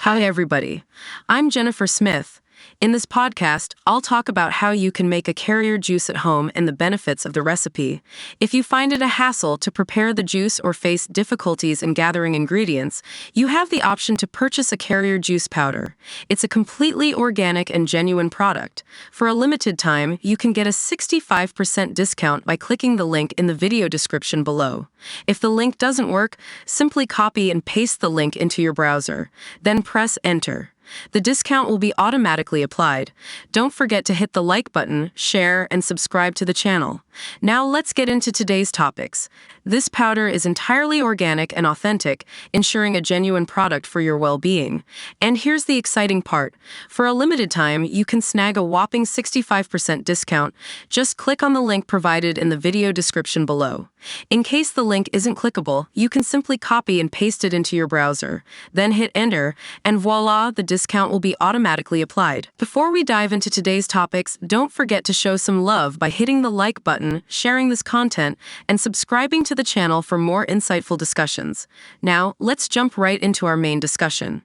Hi, everybody. I'm Jennifer Smith. In this podcast, I'll talk about how you can make Ikaria juice at home and the benefits of the recipe. If you find it a hassle to prepare the juice or face difficulties in gathering ingredients, you have the option to purchase Ikaria juice powder. It's a completely organic and genuine product. For a limited time, you can get a 65% discount by clicking the link in the video description below. If the link doesn't work, simply copy and paste the link into your browser. Then press enter. The discount will be automatically applied. Don't forget to hit the like button, share, and subscribe to the channel. Now let's get into today's topics. This powder is entirely organic and authentic, ensuring a genuine product for your well-being. And here's the exciting part. For a limited time, you can snag a whopping 65% discount. Just click on the link provided in the video description below. In case the link isn't clickable, you can simply copy and paste it into your browser. Then hit enter, and voila, the discount will be automatically applied. Before we dive into today's topics, don't forget to show some love by hitting the like button, sharing this content, and subscribing to the channel for more insightful discussions. Now, let's jump right into our main discussion.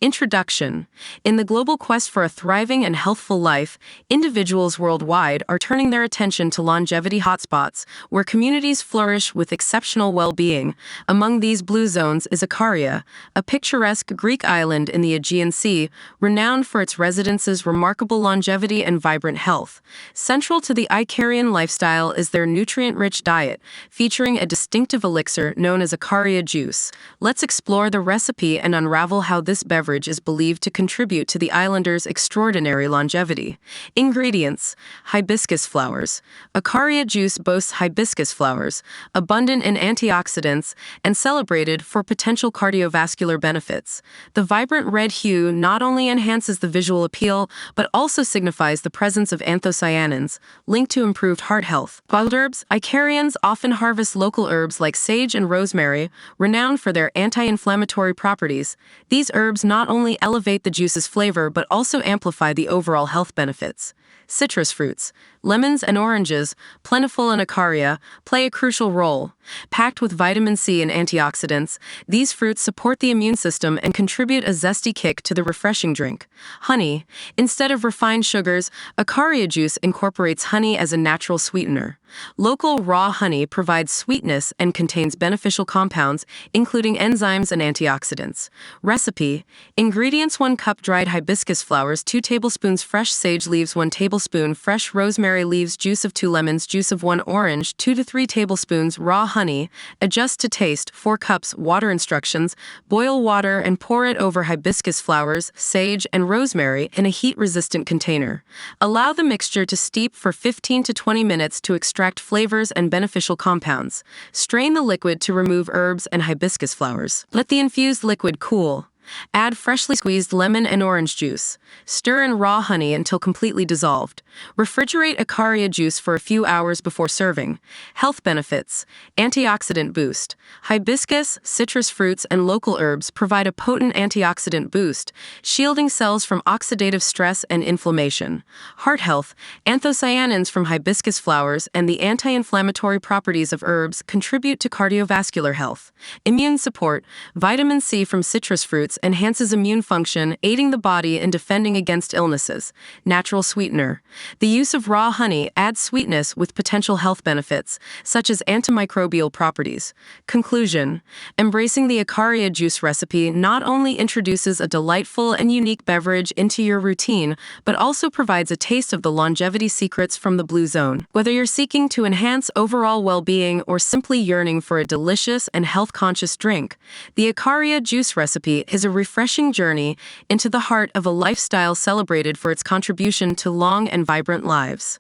Introduction. In the global quest for a thriving and healthful life, individuals worldwide are turning their attention to longevity hotspots, where communities flourish with exceptional well-being. Among these blue zones is Ikaria, a picturesque Greek island in the Aegean Sea, renowned for its residents' remarkable longevity and vibrant health. Central to the Ikarian lifestyle is their nutrient-rich diet, featuring a distinctive elixir known as Ikaria Juice. Let's explore the recipe and unravel how this beverage is believed to contribute to the islanders' extraordinary longevity. Ingredients: hibiscus flowers. Ikaria juice boasts hibiscus flowers, abundant in antioxidants and celebrated for potential cardiovascular benefits. The vibrant red hue not only enhances the visual appeal, but also signifies the presence of anthocyanins, linked to improved heart health. Wild herbs. Ikarians often harvest local herbs like sage and rosemary, renowned for their anti-inflammatory properties. These herbs not only elevate the juice's flavor but also amplify the overall health benefits. Citrus fruits. Lemons and oranges, plentiful in Ikaria, play a crucial role. Packed with vitamin C and antioxidants, these fruits support the immune system and contribute a zesty kick to the refreshing drink. Honey. Instead of refined sugars, Ikaria juice incorporates honey as a natural sweetener. Local raw honey provides sweetness and contains beneficial compounds, including enzymes and antioxidants. Recipe. Ingredients: 1 cup dried hibiscus flowers, 2 tablespoons fresh sage leaves, 1 tablespoon fresh rosemary leaves, juice of 2 lemons, juice of 1 orange, 2 to 3 tablespoons raw honey. Adjust to taste. 4 cups water. Instructions: boil water and pour it over hibiscus flowers, sage, and rosemary in a heat-resistant container. Allow the mixture to steep for 15 to 20 minutes to extract flavors and beneficial compounds. Strain the liquid to remove herbs and hibiscus flowers. Let the infused liquid cool. Add freshly squeezed lemon and orange juice. Stir in raw honey until completely dissolved. Refrigerate Ikaria juice for a few hours before serving. Health benefits: antioxidant boost. Hibiscus, citrus fruits, and local herbs provide a potent antioxidant boost, shielding cells from oxidative stress and inflammation. Heart health: anthocyanins from hibiscus flowers and the anti-inflammatory properties of herbs contribute to cardiovascular health. Immune support: vitamin C from citrus fruits enhances immune function, aiding the body in defending against illnesses. Natural sweetener: the use of raw honey adds sweetness with potential health benefits, such as antimicrobial properties. Conclusion: embracing the Ikaria juice recipe not only introduces a delightful and unique beverage into your routine, but also provides a taste of the longevity secrets from the blue zone. Whether you're seeking to enhance overall well-being or simply yearning for a delicious and health-conscious drink, the Ikaria juice recipe is a refreshing journey into the heart of a lifestyle celebrated for its contribution to long and vibrant lives.